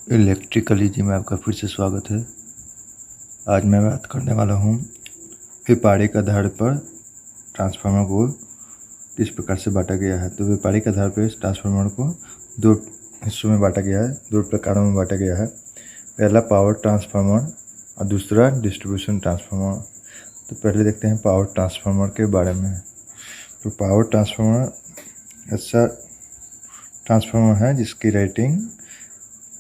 इलेक्ट्रिकलिजी में आपका फिर से स्वागत है। आज मैं बात करने वाला हूँ व्यापारिक आधार पर ट्रांसफार्मर को किस प्रकार से बांटा गया है। तो व्यापारिक आधार पर ट्रांसफार्मर को दो हिस्सों में बांटा गया है, दो प्रकारों में बांटा गया है। पहला पावर ट्रांसफार्मर और दूसरा डिस्ट्रीब्यूशन ट्रांसफार्मर। तो पहले देखते हैं पावर ट्रांसफार्मर के बारे में। तो पावर ट्रांसफार्मर ऐसा ट्रांसफार्मर है जिसकी रेटिंग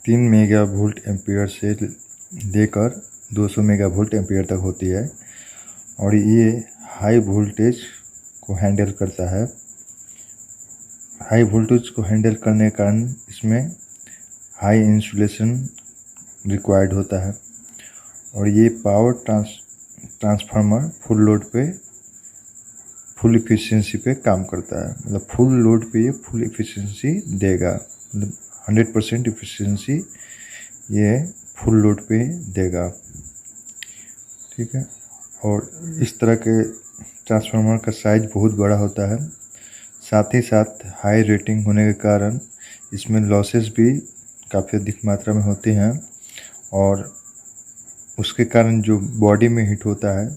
3 मेगा वोल्ट एम्पियर से लेकर 200 मेगा वोल्ट एम्पियर तक होती है और ये हाई वोल्टेज को हैंडल करता है। हाई वोल्टेज को हैंडल करने के कारण इसमें हाई इंसुलेशन रिक्वायर्ड होता है और ये पावर ट्रांसफार्मर फुल लोड पे फुल इफिशिएंसी पे काम करता है। मतलब फुल लोड पे ये फुल इफिशिएंसी देगा, मतलब 100% इफिशिएंसी ये फुल लोड पे देगा। ठीक है। और इस तरह के ट्रांसफार्मर का साइज बहुत बड़ा होता है, साथ ही साथ हाई रेटिंग होने के कारण इसमें लॉसेस भी काफ़ी अधिक मात्रा में होते हैं और उसके कारण जो बॉडी में हीट होता है,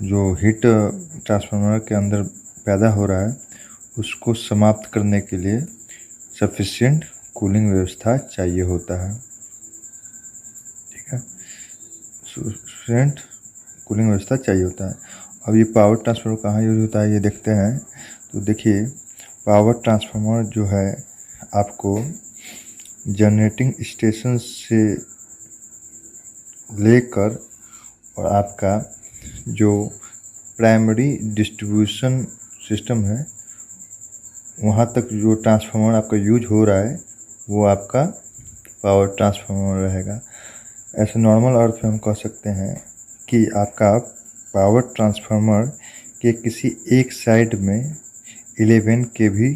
जो हीट ट्रांसफार्मर के अंदर पैदा हो रहा है, उसको समाप्त करने के लिए सफिशिएंट कूलिंग व्यवस्था चाहिए होता है। ठीक है, सफिशिएंट कूलिंग व्यवस्था चाहिए होता है। अब ये पावर ट्रांसफार्मर कहाँ यूज होता है ये देखते हैं। तो देखिए, पावर ट्रांसफार्मर जो है आपको जनरेटिंग स्टेशन से लेकर और आपका जो प्राइमरी डिस्ट्रीब्यूशन सिस्टम है वहाँ तक जो ट्रांसफार्मर आपका यूज हो रहा है वो आपका पावर ट्रांसफार्मर रहेगा। ऐसे नॉर्मल अर्थ में हम कह सकते हैं कि आपका पावर ट्रांसफार्मर के किसी एक साइड में 11 kV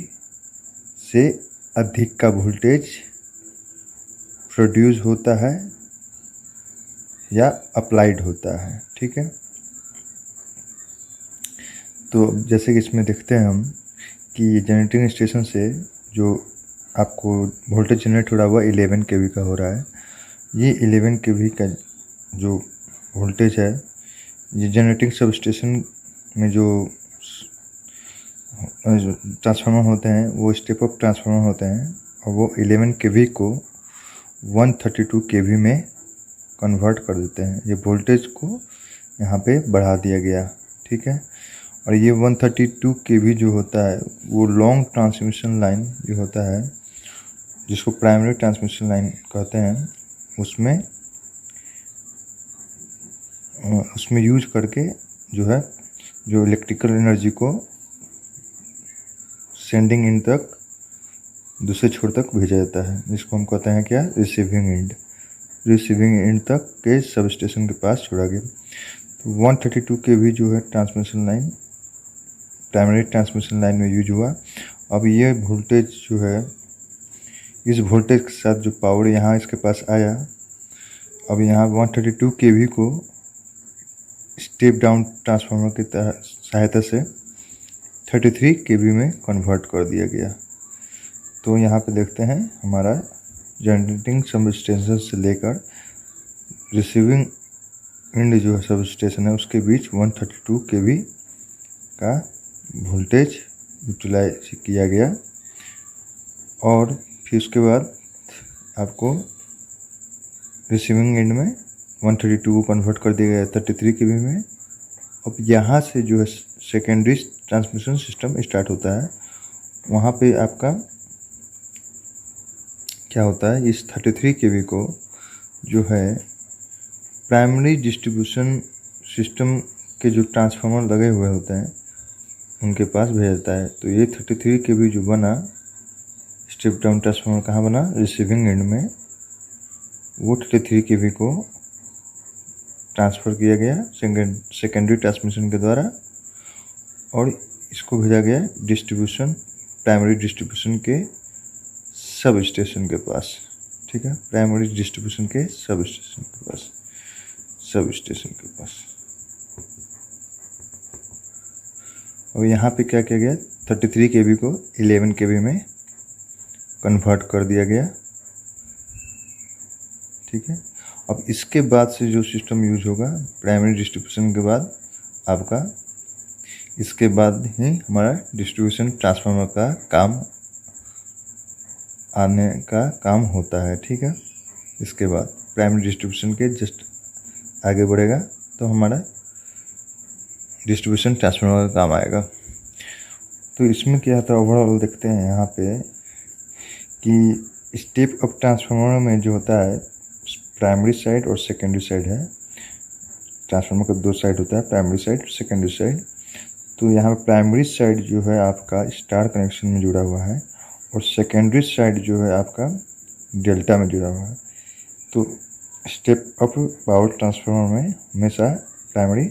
से अधिक का वोल्टेज प्रोड्यूस होता है या अप्लाइड होता है। ठीक है। तो जैसे कि इसमें देखते हैं हम कि जनरेटिंग स्टेशन से जो आपको वोल्टेज जनरेट हो रहा है वह 11 kV का हो रहा है। ये 11 kV का जो वोल्टेज है, ये जनरेटिंग सब स्टेशन में जो ट्रांसफार्मर होते हैं वो स्टेप अप ट्रांसफार्मर होते हैं और वो 11 kV को 132 kV में कन्वर्ट कर देते हैं। ये वोल्टेज को यहाँ पे बढ़ा दिया गया। ठीक है। और ये 132 kV जो होता है वो लॉन्ग ट्रांसमिशन लाइन जो होता है, जिसको प्राइमरी ट्रांसमिशन लाइन कहते हैं, उसमें यूज करके जो है जो इलेक्ट्रिकल एनर्जी को सेंडिंग एंड तक दूसरे छोर तक भेजा जाता है, जिसको हम कहते हैं क्या, रिसीविंग एंड। रिसीविंग एंड तक के सब स्टेशन के पास छोड़ा गया। तो 132 kV जो है transmission line primary transmission line में यूज हुआ। अब ये वोल्टेज जो है, इस वोल्टेज के साथ जो पावर यहाँ इसके पास आया, अब यहाँ 132 kV को स्टेप डाउन ट्रांसफार्मर की सहायता से 33 kV में कन्वर्ट कर दिया गया। तो यहाँ पे देखते हैं हमारा जनरेटिंग सब स्टेशन से लेकर रिसीविंग एंड जो सब स्टेशन है उसके बीच 132 kV का वोल्टेज यूटिलाइज किया गया और फिर उसके बाद आपको रिसीविंग एंड में 132 को कन्वर्ट कर दिया गया 33 kV में। अब यहाँ से जो है सेकेंडरी ट्रांसमिशन सिस्टम स्टार्ट होता है। वहाँ पे आपका क्या होता है, इस 33 kV को जो है प्राइमरी डिस्ट्रीब्यूशन सिस्टम के जो ट्रांसफार्मर लगे हुए होते हैं उनके पास भेजता है। तो ये 33 kV जो बना स्टेप डाउन ट्रांसफार्मर कहाँ बना, रिसीविंग एंड में। वो 33 kV को ट्रांसफ़र किया गया सेकेंडरी ट्रांसमिशन के द्वारा और इसको भेजा गया डिस्ट्रीब्यूशन प्राइमरी डिस्ट्रीब्यूशन के सब स्टेशन के पास। ठीक है, प्राइमरी डिस्ट्रीब्यूशन के सब स्टेशन के पास। और यहाँ पे क्या किया गया, 33 kV को 11 kV में कन्वर्ट कर दिया गया। ठीक है। अब इसके बाद से जो सिस्टम यूज होगा प्राइमरी डिस्ट्रीब्यूशन के बाद आपका, इसके बाद ही हमारा डिस्ट्रीब्यूशन ट्रांसफार्मर का काम आने का काम होता है, ठीक है। इसके बाद प्राइमरी डिस्ट्रीब्यूशन के जस्ट आगे बढ़ेगा तो हमारा डिस्ट्रीब्यूशन ट्रांसफार्मर का काम आएगा। तो इसमें क्या होता है ओवरऑल देखते हैं यहाँ पे कि स्टेप अप ट्रांसफार्मर में जो होता है प्राइमरी साइड और सेकेंडरी साइड है। ट्रांसफार्मर का दो साइड होता है, प्राइमरी साइड सेकेंडरी साइड। तो यहाँ पे प्राइमरी साइड जो है आपका स्टार कनेक्शन में जुड़ा हुआ है और सेकेंडरी साइड जो है आपका डेल्टा में जुड़ा हुआ है। तो स्टेप अप पावर ट्रांसफार्मर में हमेशा प्राइमरी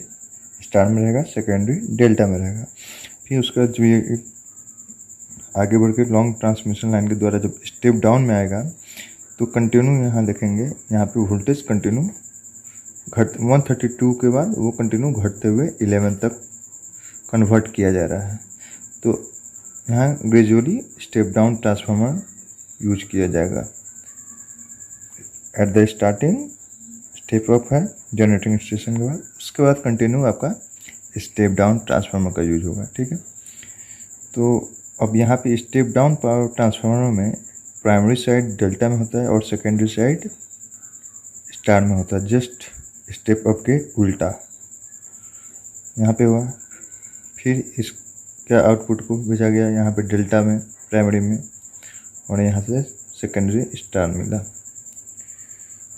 स्टार में रहेगा, सेकेंडरी डेल्टा में रहेगा। फिर उसका जो ये आगे बढ़ के लॉन्ग ट्रांसमिशन लाइन के द्वारा जब स्टेप डाउन में आएगा तो कंटिन्यू यहाँ देखेंगे, यहाँ पे वोल्टेज कंटिन्यू 132 के बाद वो कंटिन्यू घटते हुए 11 तक कन्वर्ट किया जा रहा है। तो यहाँ gradually step down transformer use किया जाएगा। At the starting step up है जनरेटिंग स्टेशन के बाद, उसके बाद कंटिन्यू आपका स्टेप डाउन ट्रांसफार्मर का यूज होगा, ठीक है। तो अब यहाँ पे स्टेप डाउन पावर ट्रांसफार्मर में प्राइमरी साइड डेल्टा में होता है और सेकेंडरी साइड स्टार में होता है, जस्ट स्टेप अप के उल्टा यहाँ पे हुआ। फिर इसके आउटपुट को भेजा गया यहाँ पे डेल्टा में प्राइमरी में और यहाँ से सेकेंडरी स्टार मिला।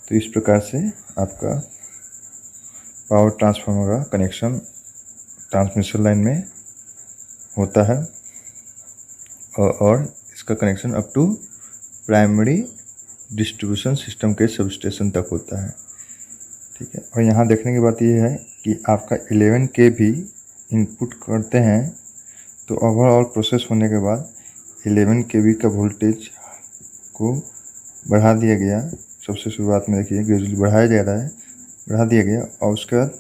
तो इस प्रकार से आपका पावर ट्रांसफार्मर का कनेक्शन ट्रांसमिशन लाइन में होता है और इसका connection up to primary distribution system के सबस्टेशन तक होता है, ठीक है। और यहाँ देखने की बात ये है कि आपका 11 के भी इनपुट करते हैं तो ओवरऑल प्रोसेस होने के बाद 11 kV का वोल्टेज को बढ़ा दिया गया। सबसे शुरुआत में देखिए ग्रेजुअली बढ़ाया जा रहा है, बढ़ा दिया गया और उसके बाद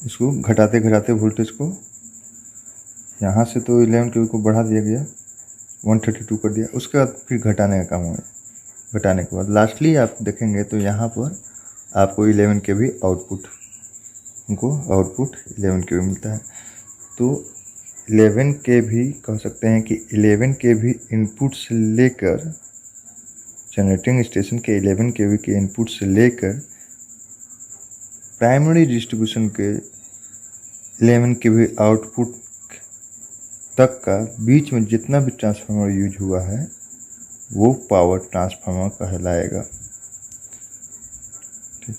इसको घटाते घटाते वोल्टेज को यहाँ से तो 11 kV को बढ़ा दिया गया, 132 कर दिया। उसके बाद फिर घटाने का काम हुआ। घटाने के बाद लास्टली आप देखेंगे तो यहाँ पर आपको 11 kV आउटपुट 11 kV मिलता है। तो 11 kV कह सकते हैं कि 11 kV इनपुट से लेकर जनरेटिंग स्टेशन के 11 kV के इनपुट से लेकर प्राइमरी डिस्ट्रीब्यूशन के 11 kV आउटपुट तक का बीच में जितना भी ट्रांसफार्मर यूज हुआ है वो पावर ट्रांसफार्मर कहलाएगा, ठीक।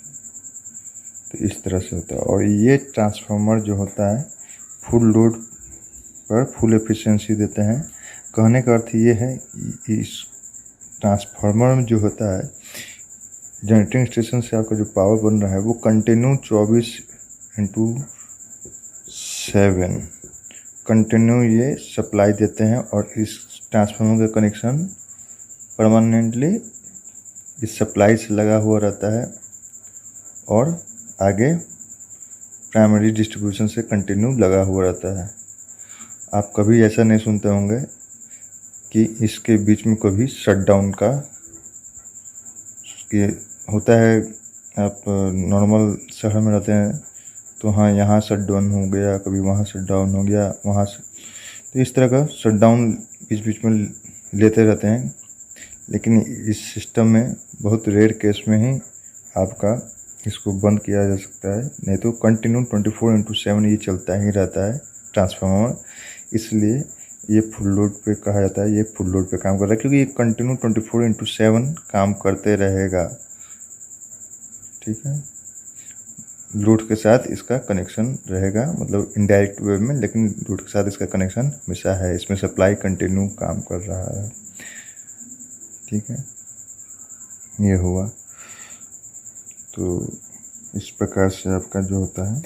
तो इस तरह से होता है और ये ट्रांसफार्मर जो होता है फुल लोड पर फुल एफिशिएंसी देते हैं। कहने का अर्थ ये है कि इस ट्रांसफार्मर में जो होता है जनरेटिंग स्टेशन से आपका जो पावर बन रहा है वो कंटिन्यू 24/7 कंटिन्यू ये सप्लाई देते हैं और इस ट्रांसफार्मर का कनेक्शन परमानेंटली इस सप्लाई से लगा हुआ रहता है और आगे प्राइमरी डिस्ट्रीब्यूशन से कंटिन्यू लगा हुआ रहता है। आप कभी ऐसा नहीं सुनते होंगे कि इसके बीच में कभी शटडाउन का होता है। आप नॉर्मल शहर में रहते हैं तो हाँ यहाँ शटडाउन हो गया, कभी वहाँ शटडाउन हो गया, वहाँ से तो इस तरह का शटडाउन बीच बीच में लेते रहते हैं। लेकिन इस सिस्टम में बहुत रेयर केस में ही आपका इसको बंद किया जा सकता है, नहीं तो कंटिन्यू 24/7 ये चलता ही रहता है ट्रांसफार्मर। इसलिए ये फुल लोड पे कहा जाता है, ये फुल लोड पे काम कर रहा है क्योंकि ये कंटिन्यू 24/7 काम करते रहेगा, ठीक है। लोड के साथ इसका कनेक्शन रहेगा, मतलब इनडायरेक्ट वे में, लेकिन लोड के साथ इसका कनेक्शन हमेशा है। इसमें सप्लाई कंटिन्यू काम कर रहा है, ठीक है। ये हुआ। तो इस प्रकार से आपका जो होता है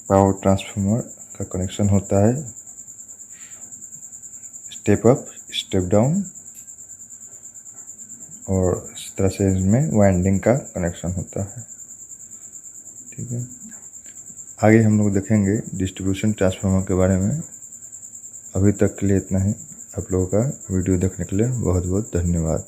पावर ट्रांसफार्मर का कनेक्शन होता है स्टेप अप, स्टेप डाउन और इस तरह से इसमें वाइंडिंग का कनेक्शन होता है, ठीक है। आगे हम लोग देखेंगे डिस्ट्रीब्यूशन ट्रांसफार्मर के बारे में। अभी तक के लिए इतना ही। आप लोगों का वीडियो देखने के लिए बहुत बहुत धन्यवाद।